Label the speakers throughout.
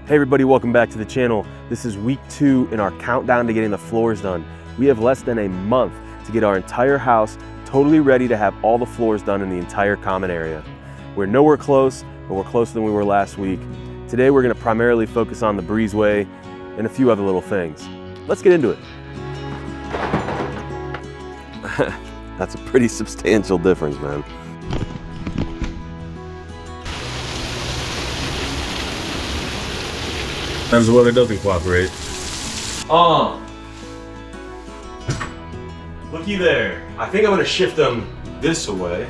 Speaker 1: Hey everybody, welcome back to the channel. This is week 2 in our countdown to getting the floors done. We have less than a month to get our entire house totally ready to have all the floors done in the entire common area. We're nowhere close, but we're closer than we were last week. Today we're going to primarily focus on the breezeway and a few other little things. Let's get into it. That's a pretty substantial difference, man. Sometimes the weather doesn't cooperate. Looky there. I think I'm gonna shift them this way.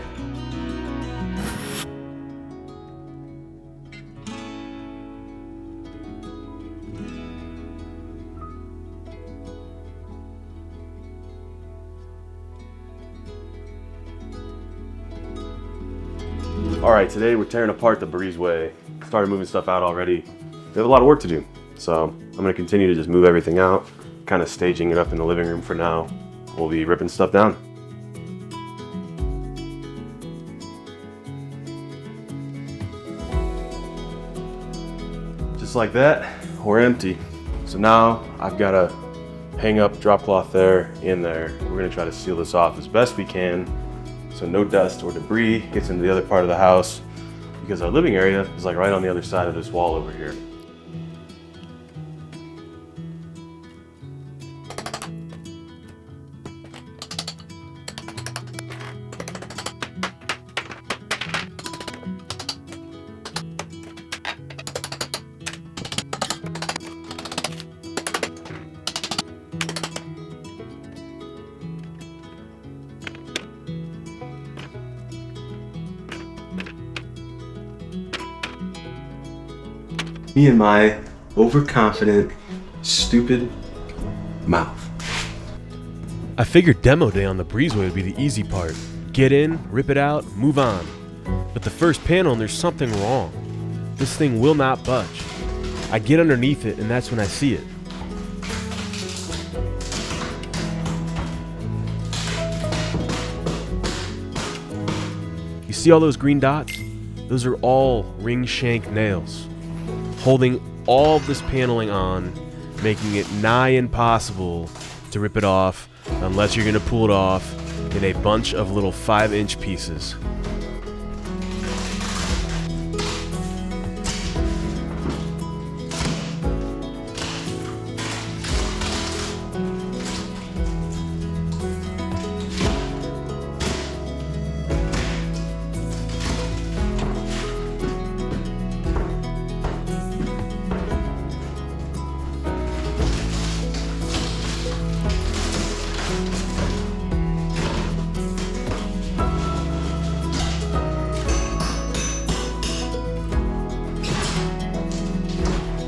Speaker 1: All right, today we're tearing apart the breezeway. Started moving stuff out already. We have a lot of work to do, so I'm going to continue to just move everything out, kind of staging it up in the living room for now. We'll be ripping stuff down. Just like that, we're empty. So now I've got to hang up drop cloth there, in there. We're going to try to seal this off as best we can so no dust or debris gets into the other part of the house, because our living area is like right on the other side of this wall over here. Me and my overconfident, stupid mouth.
Speaker 2: I figured demo day on the breezeway would be the easy part. Get in, rip it out, move on. But the first panel, and there's something wrong. This thing will not budge. I get underneath it, and that's when I see it. You see all those green dots? Those are all ring shank nails, holding all of this paneling on, making it nigh impossible to rip it off unless you're going to pull it off in a bunch of little 5-inch pieces.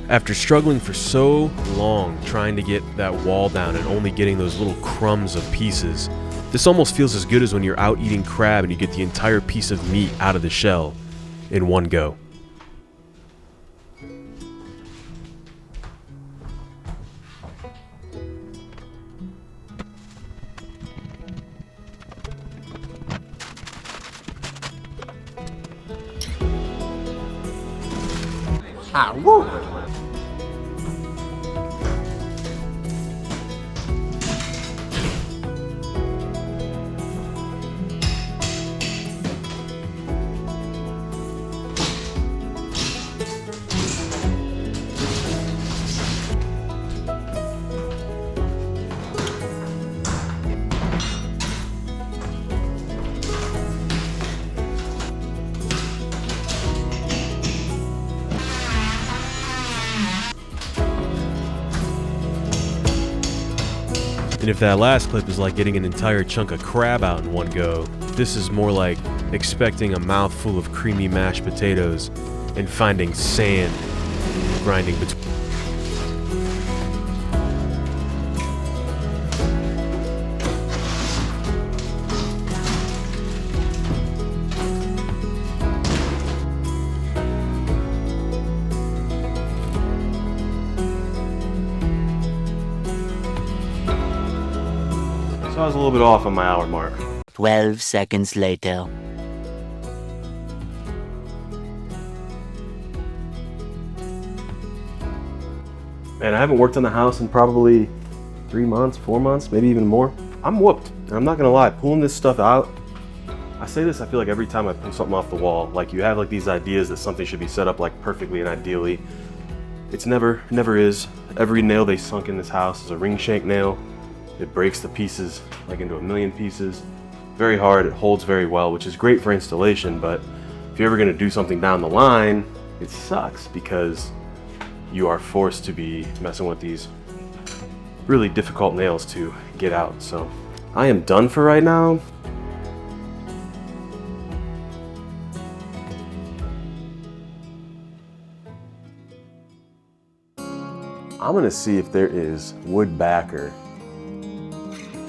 Speaker 2: After struggling for so long trying to get that wall down and only getting those little crumbs of pieces, this almost feels as good as when you're out eating crab and you get the entire piece of meat out of the shell in one go. And if that last clip is like getting an entire chunk of crab out in one go, this is more like expecting a mouthful of creamy mashed potatoes and finding sand grinding between.
Speaker 1: So I was a little bit off on my hour mark.
Speaker 3: 12 seconds later.
Speaker 1: And I haven't worked on the house in probably 3 months, 4 months, maybe even more. I'm whooped, and I'm not gonna lie, pulling this stuff out, I say this, I feel like every time I pull something off the wall, like you have like these ideas that something should be set up like perfectly and ideally. It's never is. Every nail they sunk in this house is a ring shank nail. It breaks the pieces like into a million pieces. Very hard, it holds very well, which is great for installation, but if you're ever gonna do something down the line, it sucks because you are forced to be messing with these really difficult nails to get out. So I am done for right now. I'm gonna see if there is wood backer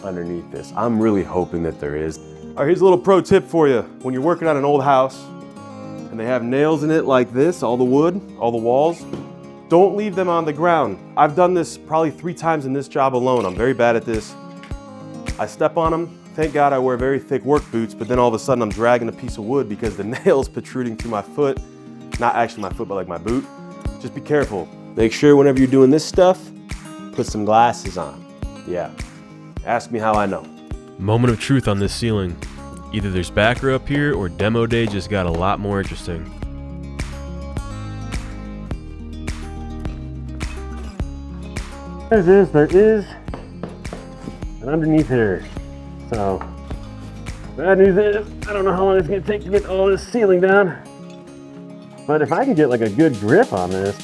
Speaker 1: underneath this. I'm really hoping that there is. All right, here's a little pro tip for you. When you're working on an old house and they have nails in it like this, all the wood, all the walls, don't leave them on the ground. I've done this probably 3 times in this job alone. I'm very bad at this. I step on them. Thank God I wear very thick work boots, but then all of a sudden I'm dragging a piece of wood because the nail's protruding through my foot. Not actually my foot, but like my boot. Just be careful. Make sure whenever you're doing this stuff, put some glasses on. Yeah, ask me how I know.
Speaker 2: Moment of truth on this ceiling. Either there's backer up here or demo day just got a lot more interesting.
Speaker 1: There is an underneath here. So, bad news is, I don't know how long it's gonna take to get all this ceiling down. But if I can get like a good grip on this,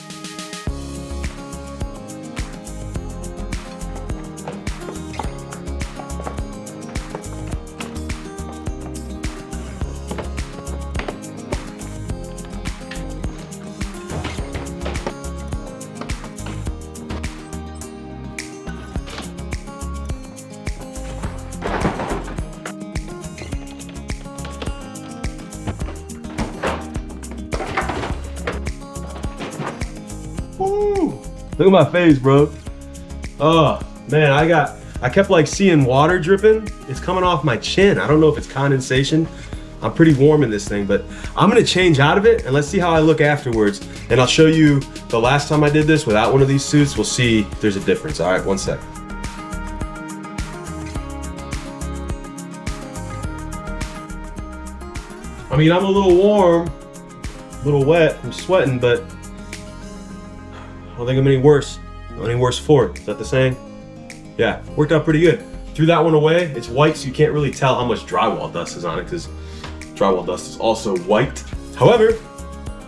Speaker 1: look at my face, bro. Oh man, I kept like seeing water dripping. It's coming off my chin. I don't know if it's condensation. I'm pretty warm in this thing, but I'm gonna change out of it and let's see how I look afterwards. And I'll show you the last time I did this without one of these suits. We'll see if there's a difference. All right, one sec. I mean, I'm a little warm, a little wet, I'm sweating, but I don't think I'm any worse. Not any worse for it. Is that the saying? Yeah, worked out pretty good. Threw that one away. It's white, so you can't really tell how much drywall dust is on it because drywall dust is also white. However,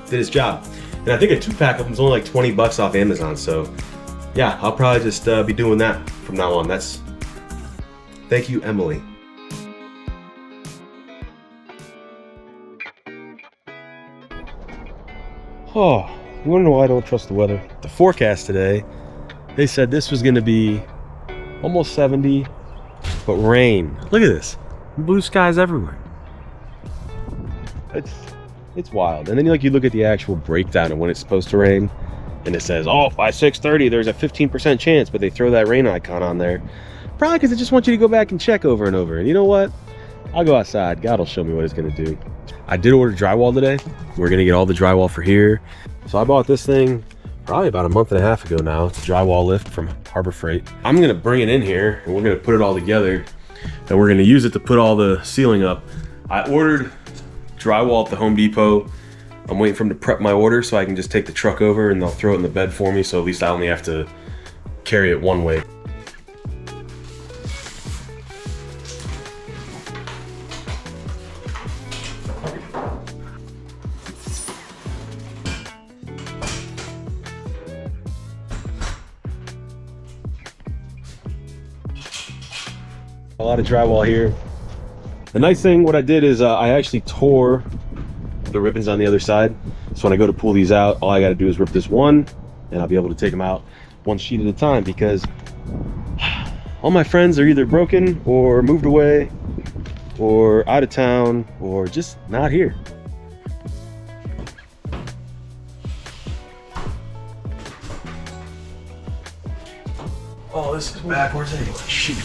Speaker 1: did its job. And I think a 2-pack of them is only like 20 bucks off Amazon. So yeah, I'll probably just be doing that from now on. Thank you, Emily. Oh. You wanna know why I don't trust the weather? The forecast today, they said this was gonna be almost 70, but rain. Look at this, blue skies everywhere. It's wild. And then like you look at the actual breakdown of when it's supposed to rain, and it says, oh, by 6:30 there's a 15% chance, but they throw that rain icon on there. Probably because they just want you to go back and check over and over. And you know what? I'll go outside. God will show me what it's gonna do. I did order drywall today. We're gonna get all the drywall for here. So I bought this thing probably about a month and a half ago now. It's a drywall lift from Harbor Freight. I'm gonna bring it in here and we're gonna put it all together and we're gonna use it to put all the ceiling up. I ordered drywall at the Home Depot. I'm waiting for them to prep my order so I can just take the truck over and they'll throw it in the bed for me, so at least I only have to carry it one way. A lot of drywall here. The nice thing, what I did is I actually tore the ribbons on the other side. So when I go to pull these out, all I gotta do is rip this one and I'll be able to take them out one sheet at a time, because all my friends are either broken or moved away or out of town or just not here. Oh, this is backwards anyway. Shoot.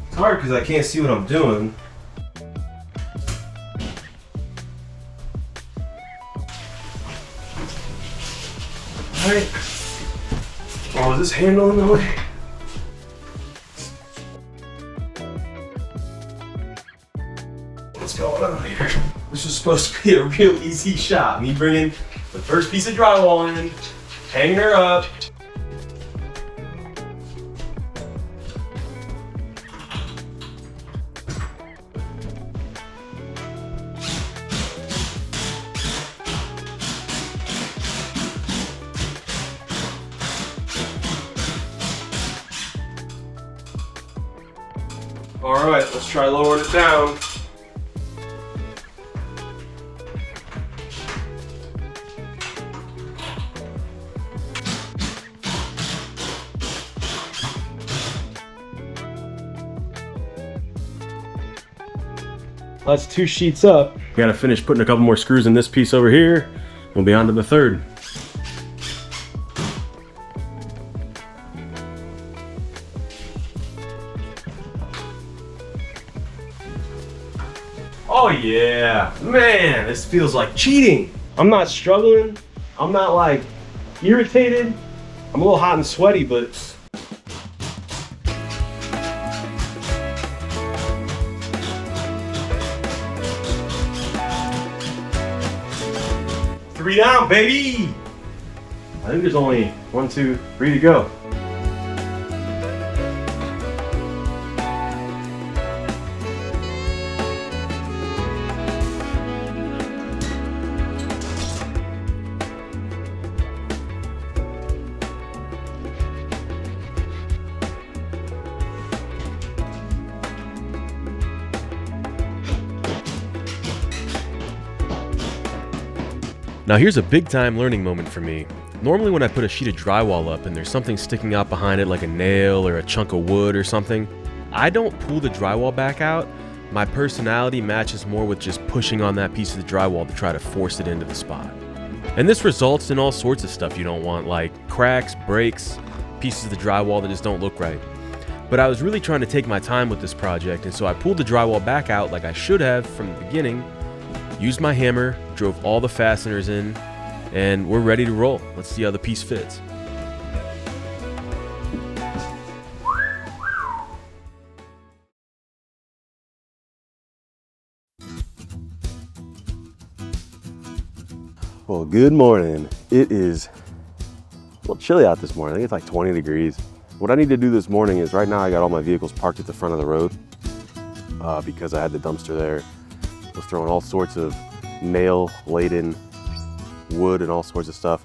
Speaker 1: It's hard because I can't see what I'm doing. Alright. Oh, is this handle in the way? What's going on here? This was supposed to be a real easy shot. Me bringing the first piece of drywall in, hanging her up. All right, let's try lowering it down. That's 2 sheets up. Gotta finish putting a couple more screws in this piece over here. We'll be on to the third. Oh yeah, man, this feels like cheating. I'm not struggling. I'm not like irritated. I'm a little hot and sweaty, but 3 down, baby. I think there's only 1, 2, 3 to go.
Speaker 2: Now here's a big time learning moment for me. Normally when I put a sheet of drywall up and there's something sticking out behind it like a nail or a chunk of wood or something, I don't pull the drywall back out. My personality matches more with just pushing on that piece of the drywall to try to force it into the spot. And this results in all sorts of stuff you don't want, like cracks, breaks, pieces of the drywall that just don't look right. But I was really trying to take my time with this project, and so I pulled the drywall back out like I should have from the beginning, used my hammer, drove all the fasteners in, and we're ready to roll. Let's see how the piece fits.
Speaker 1: Well, good morning. It is a little chilly out this morning. I think it's like 20 degrees. What I need to do this morning is, right now I got all my vehicles parked at the front of the road because I had the dumpster there. I was throwing all sorts of nail-laden wood and all sorts of stuff.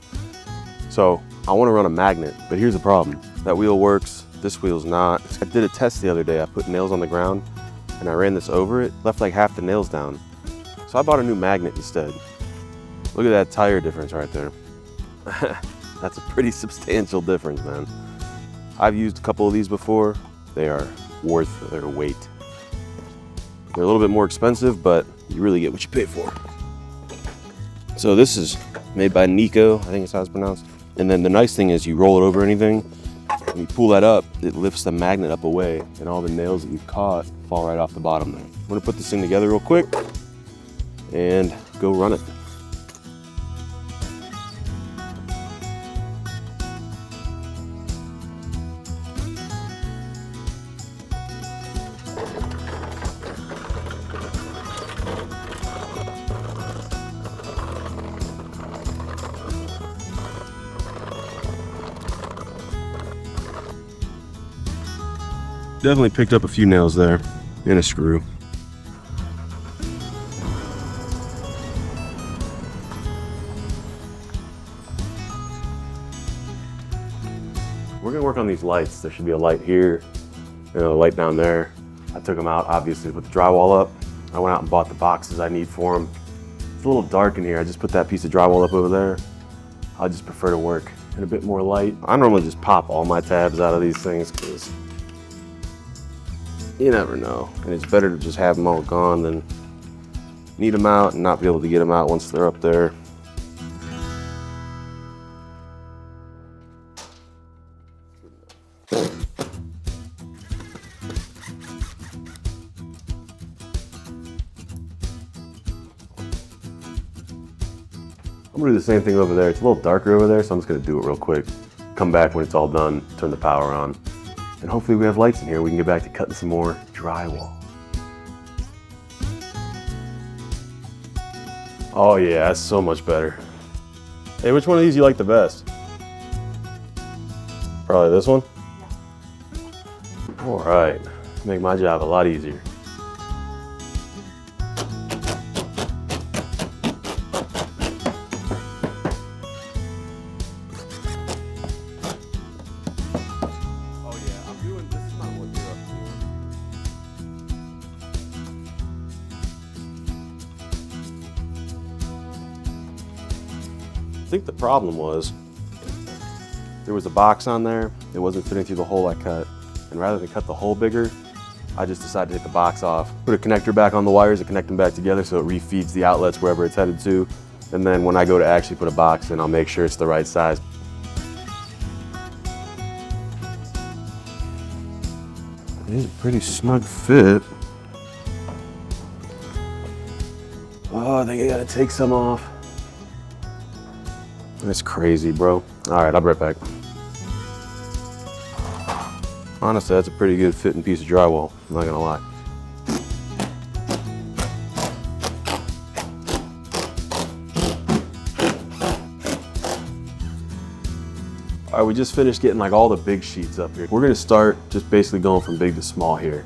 Speaker 1: So I want to run a magnet, but here's the problem. That wheel works, this wheel's not. I did a test the other day. I put nails on the ground and I ran this over it, left like half the nails down. So I bought a new magnet instead. Look at that tire difference right there. That's a pretty substantial difference, man. I've used a couple of these before. They are worth their weight. They're a little bit more expensive, but you really get what you pay for. So this is made by Nico, I think it's how it's pronounced. And then the nice thing is you roll it over anything, when you pull that up, it lifts the magnet up away, and all the nails that you've caught fall right off the bottom there. I'm gonna put this thing together real quick and go run it. Definitely picked up a few nails there and a screw. We're gonna work on these lights. There should be a light here and a light down there. I took them out, obviously, to put the drywall up. I went out and bought the boxes I need for them. It's a little dark in here. I just put that piece of drywall up over there. I just prefer to work in a bit more light. I normally just pop all my tabs out of these things because you never know, and it's better to just have them all gone than need them out and not be able to get them out once they're up there. I'm gonna do the same thing over there. It's a little darker over there, so I'm just gonna do it real quick. come back when it's all done, turn the power on, and hopefully we have lights in here. We can get back to cutting some more drywall. Oh yeah, that's so much better. Hey, which one of these you like the best? Probably this one? All right, make my job a lot easier. Oh yeah, I'm doing, this is not what you're up to. I think the problem was there was a box on there. It wasn't fitting through the hole I cut. And rather than cut the hole bigger, I just decided to take the box off. Put a connector back on the wires and connect them back together so it refeeds the outlets wherever it's headed to. And then when I go to actually put a box in, I'll make sure it's the right size. It is a pretty snug fit. Oh, I think I gotta take some off. That's crazy, bro. All right, I'll be right back. Honestly, that's a pretty good fitting piece of drywall, I'm not gonna lie. All right, we just finished getting like all the big sheets up here. We're gonna start just basically going from big to small here.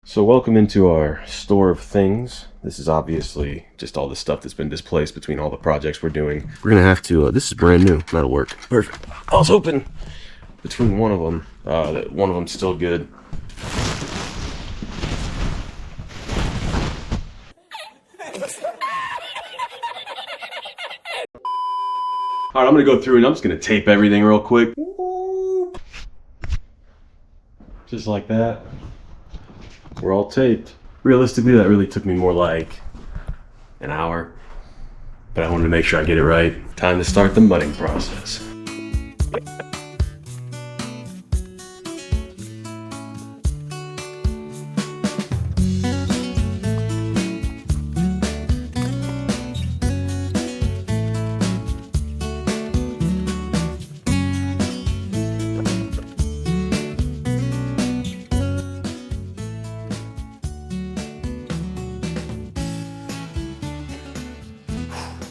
Speaker 1: So welcome into our store of things. This is obviously just all the stuff that's been displaced between all the projects we're doing. We're gonna have to, this is brand new, that'll work. Perfect. I was hoping between one of them, that one of them's still good. All right, I'm gonna go through and I'm just gonna tape everything real quick. Just like that. We're all taped. Realistically, that really took me more like an hour, but I wanted to make sure I get it right. Time to start the mudding process.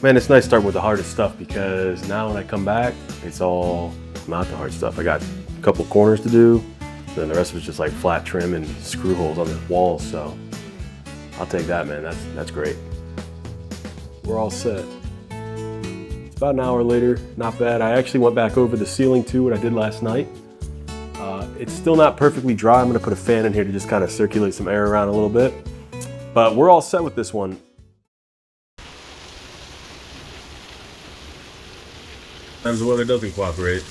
Speaker 1: Man, it's nice starting with the hardest stuff because now when I come back, it's all not the hard stuff. I got a couple corners to do, then the rest was just like flat trim and screw holes on the walls, so I'll take that, man. That's great. We're all set. It's about an hour later, not bad. I actually went back over the ceiling too, what I did last night. It's still not perfectly dry. I'm gonna put a fan in here to just kind of circulate some air around a little bit, but we're all set with this one. Sometimes the weather doesn't cooperate.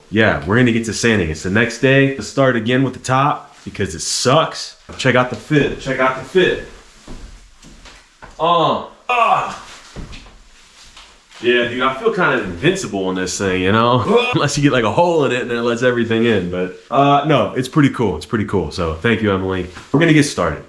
Speaker 1: Yeah, we're gonna get to sanding. It's the next day to start again with the top because it sucks. Check out the fit, check out the fit. Yeah, dude, I feel kind of invincible in this thing, you know? Unless you get like a hole in it and then it lets everything in, but no, it's pretty cool, it's pretty cool. So thank you, Emily. We're gonna get started.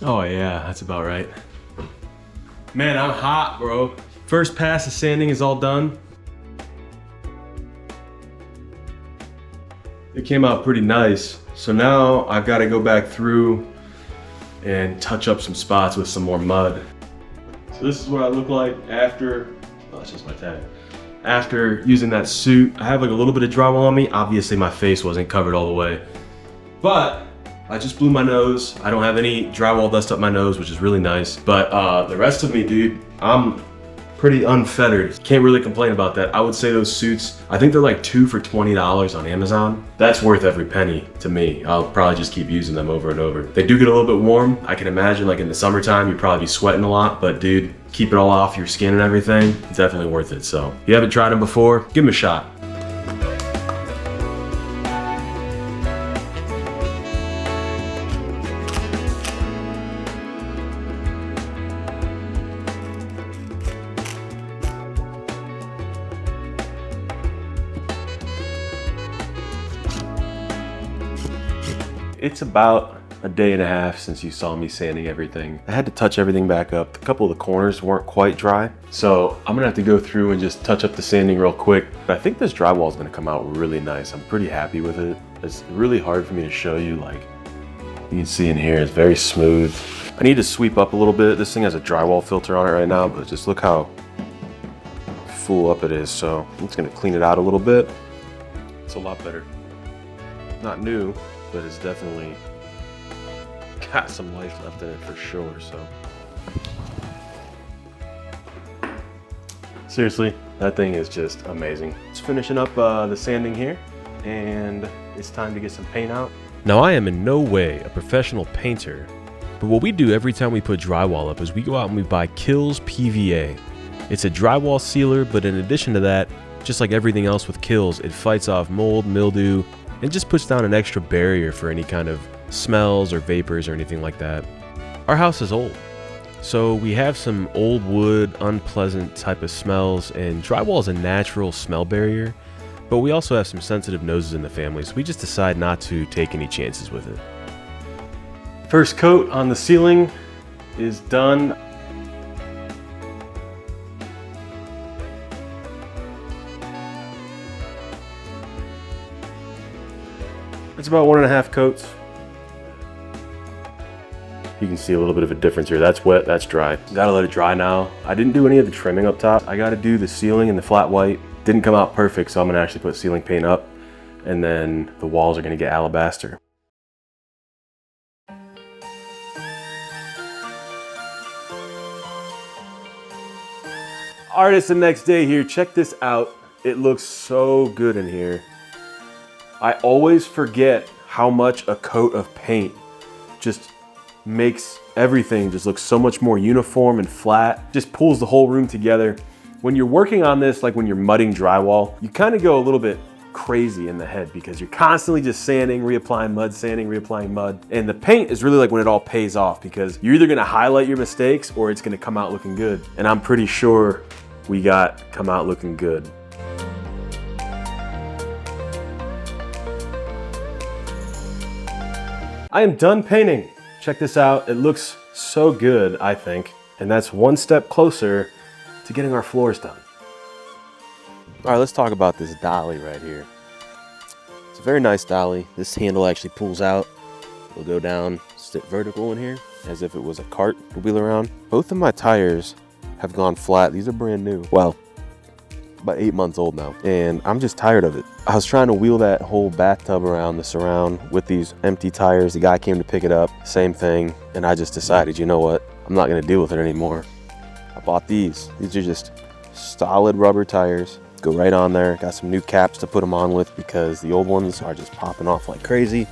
Speaker 2: Oh yeah, that's about right. Man, I'm hot, bro. First pass of sanding is all done. It came out pretty nice. So now I've got to go back through and touch up some spots with some more mud. So this is what I look like after, oh, that's just my tag. After using that suit, I have like a little bit of drywall on me. Obviously my face wasn't covered all the way, but I just blew my nose. I don't have any drywall dust up my nose, which is really nice. But the rest of me, dude, I'm pretty unfettered. Can't really complain about that. I would say those suits, I think they're like 2 for $20 on Amazon. That's worth every penny to me. I'll probably just keep using them over and over. They do get a little bit warm. I can imagine like in the summertime, you'd probably be sweating a lot, but dude, keep it all off your skin and everything. It's definitely worth it. So if you haven't tried them before, give them a shot.
Speaker 1: It's about a day and a half since you saw me sanding everything. I had to touch everything back up. A couple of the corners weren't quite dry. So I'm gonna have to go through and just touch up the sanding real quick. But I think this drywall is gonna come out really nice. I'm pretty happy with it. It's really hard for me to show you. Like you can see in here, it's very smooth. I need to sweep up a little bit. This thing has a drywall filter on it right now, but just look how full up it is. So I'm just gonna clean it out a little bit. It's a lot better. Not new, but it's definitely got some life left in it for sure. So seriously, that thing is just amazing. Just finishing up the sanding here, and it's time to get some paint out.
Speaker 2: Now I am in no way a professional painter, but what we do every time we put drywall up is we go out and we buy Kills PVA. It's a drywall sealer, but in addition to that, just like everything else with Kills, it fights off mold, mildew, and just puts down an extra barrier for any kind of smells or vapors or anything like that. Our house is old, so we have some old wood, unpleasant type of smells, and drywall is a natural smell barrier, but we also have some sensitive noses in the family, so we just decide not to take any chances with it.
Speaker 1: First coat on the ceiling is done. It's about 1.5 coats. You can see a little bit of a difference here. That's wet, that's dry. Gotta let it dry now. I didn't do any of the trimming up top. I gotta do the ceiling and the flat white. Didn't come out perfect, so I'm gonna actually put ceiling paint up, and then the walls are gonna get alabaster. All right, it's the next day here. Check this out. It looks so good in here. I always forget how much a coat of paint just makes everything just look so much more uniform and flat. Just pulls the whole room together. When you're working on this, like when you're mudding drywall, you kind of go a little bit crazy in the head because you're constantly just sanding, reapplying mud, sanding, reapplying mud. And the paint is really like when it all pays off, because you're either gonna highlight your mistakes or it's gonna come out looking good. And I'm pretty sure we got come out looking good. I am done painting. Check this out. It looks so good, I think. And that's one step closer to getting our floors done. All right, let's talk about this dolly right here. It's a very nice dolly. This handle actually pulls out. It'll go down, sit vertical in here, as if it was a cart to wheel around. Both of my tires have gone flat. These are brand new. Well, about 8 months old now, and I'm just tired of it. I was trying to wheel that whole bathtub around the surround with these empty tires. The guy came to pick it up, same thing, and I just decided, you know what? I'm not gonna deal with it anymore. I bought these. These are just solid rubber tires. Go right on there. Got some new caps to put them on with because the old ones are just popping off like crazy.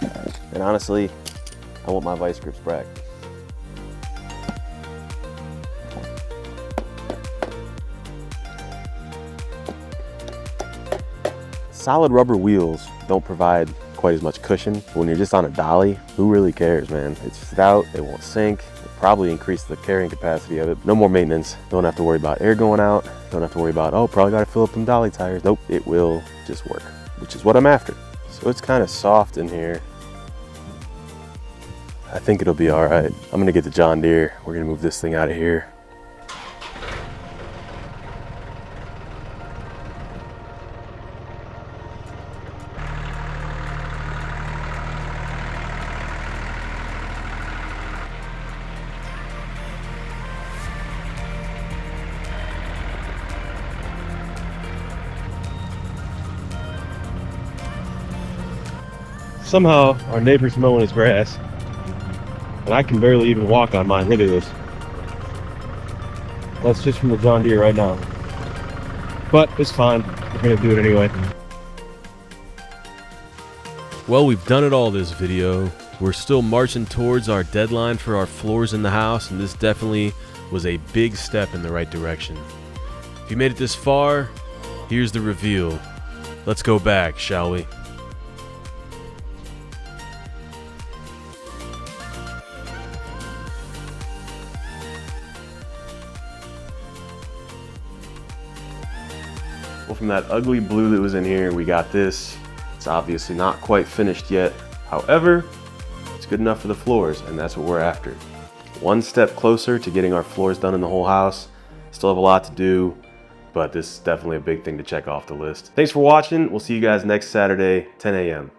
Speaker 1: And honestly, I want my vice grips back. Solid rubber wheels don't provide quite as much cushion. When you're just on a dolly, who really cares, man? It's stout, it won't sink. It'll probably increase the carrying capacity of it. No more maintenance. Don't have to worry about air going out. Don't have to worry about, oh, probably gotta fill up them dolly tires. Nope, it will just work, which is what I'm after. So it's kind of soft in here. I think it'll be all right. I'm gonna get the John Deere. We're gonna move this thing out of here. Somehow our neighbor's mowing his grass, and I can barely even walk on mine. Look at this. That's just from the John Deere right now. But it's fine. We're gonna do it anyway.
Speaker 2: Well, we've done it all this video. We're still marching towards our deadline for our floors in the house, and this definitely was a big step in the right direction. If you made it this far, here's the reveal. Let's go back, shall we? Well, from that ugly blue that was in here, we got this. It's obviously not quite finished yet. However, it's good enough for the floors, and that's what we're after. One step closer to getting our floors done in the whole house. Still have a lot to do, but this is definitely a big thing to check off the list. Thanks for watching. We'll see you guys next Saturday, 10 a.m.